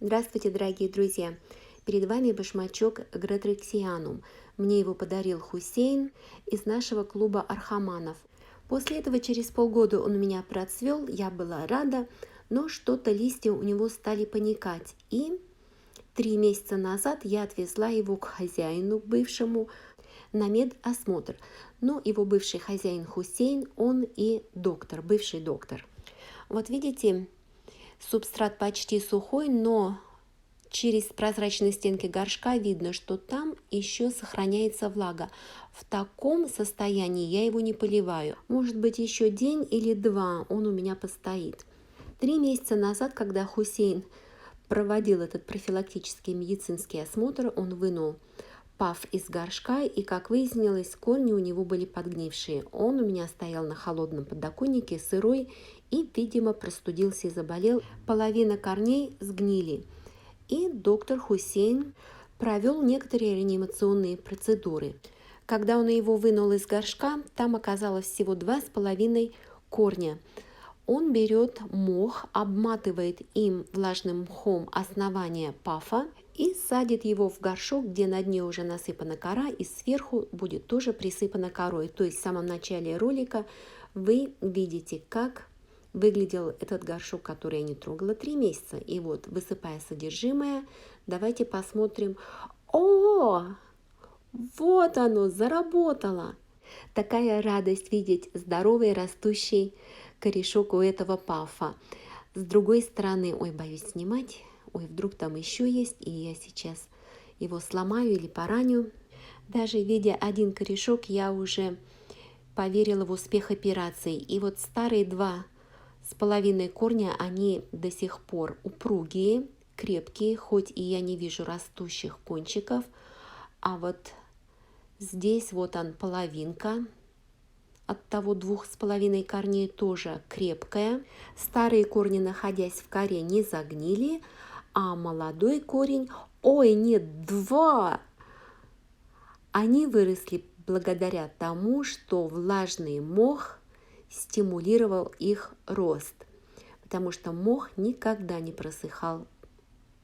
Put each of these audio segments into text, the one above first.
Здравствуйте, дорогие друзья! Перед вами башмачок Гратриксианум. Мне его подарил Хусейн из нашего клуба архаманов. После этого через полгода он у меня процвел, я была рада, но что-то листья у него стали паникать. И 3 месяца назад я отвезла его к хозяину бывшему на медосмотр. Но его бывший хозяин Хусейн, он и доктор, бывший доктор. Вот видите, субстрат почти сухой, но через прозрачные стенки горшка видно, что там еще сохраняется влага. В таком состоянии я его не поливаю. Может быть, еще день или два он у меня постоит. 3 месяца назад, когда Хусейн проводил этот профилактический медицинский осмотр, он вынул паф из горшка, и, как выяснилось, корни у него были подгнившие. Он у меня стоял на холодном подоконнике, сырой, и, видимо, простудился и заболел. Половина корней сгнили. И доктор Хусейн провел некоторые реанимационные процедуры. Когда он его вынул из горшка, там оказалось всего 2,5 корня. Он берет мох, обматывает им влажным мхом основание пафа и садит его в горшок, где на дне уже насыпана кора, и сверху будет тоже присыпана корой. То есть в самом начале ролика вы видите, как выглядел этот горшок, который я не трогала 3 месяца. И вот, высыпая содержимое, давайте посмотрим. О, вот оно, заработало! Такая радость видеть здоровый растущий корешок у этого пафа. С другой стороны, ой, боюсь снимать, ой, вдруг там еще есть, и я сейчас его сломаю или пораню. Даже видя один корешок, я уже поверила в успех операции. И вот старые 2,5 корня, они до сих пор упругие, крепкие, хоть и я не вижу растущих кончиков. А вот здесь вот он половинка от того 2,5 корней, тоже крепкая. Старые корни, находясь в коре, не загнили, а молодой корень, ой, нет, 2, они выросли благодаря тому, что влажный мох стимулировал их рост, потому что мох никогда не просыхал.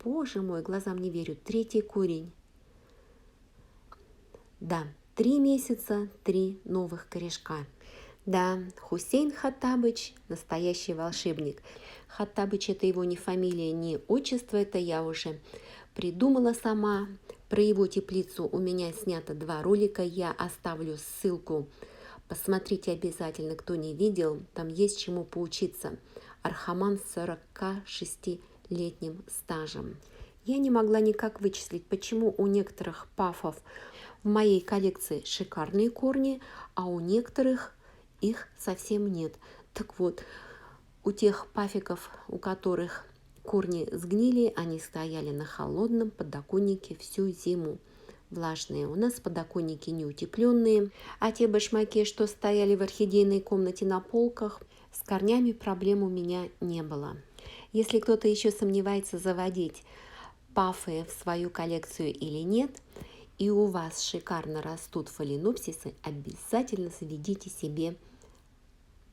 Боже мой, глазам не верю, 3-й корень. Да, 3 месяца, 3 новых корешка. Да, Хусейн Хаттабыч – настоящий волшебник. Хаттабыч – это его не фамилия, не отчество, это я уже придумала сама. Про его теплицу у меня снято 2 ролика, я оставлю ссылку. Посмотрите обязательно, кто не видел, там есть чему поучиться. Архаман с 46-летним стажем. Я не могла никак вычислить, почему у некоторых пафов в моей коллекции шикарные корни, а у некоторых их совсем нет. Так вот, у тех пафиков, у которых корни сгнили, они стояли на холодном подоконнике всю зиму. Влажные. У нас подоконники не утепленные, а те башмаки, что стояли в орхидейной комнате на полках, с корнями проблем у меня не было. Если кто-то еще сомневается, заводить пафы в свою коллекцию или нет, и у вас шикарно растут фаленопсисы, обязательно заведите себе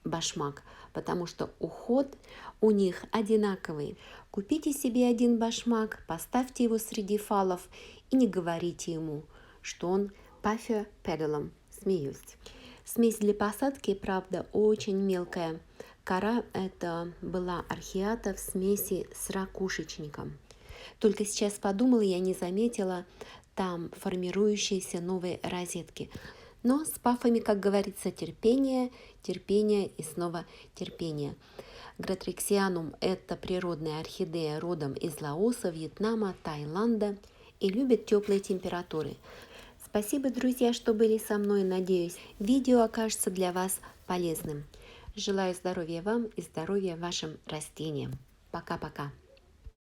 башмак, потому что уход у них одинаковый. Купите себе один башмак, поставьте его среди фалов и не говорите ему, что он паффер-педалом. Смеюсь. Смесь для посадки, правда, очень мелкая. Кора это была орхиата в смеси с ракушечником. Только сейчас подумала, я не заметила там формирующиеся новые розетки. Но с пафами, как говорится, терпение, терпение и снова терпение. Гратриксианум – это природная орхидея родом из Лаоса, Вьетнама, Таиланда и любит теплые температуры. Спасибо, друзья, что были со мной. Надеюсь, видео окажется для вас полезным. Желаю здоровья вам и здоровья вашим растениям. Пока-пока.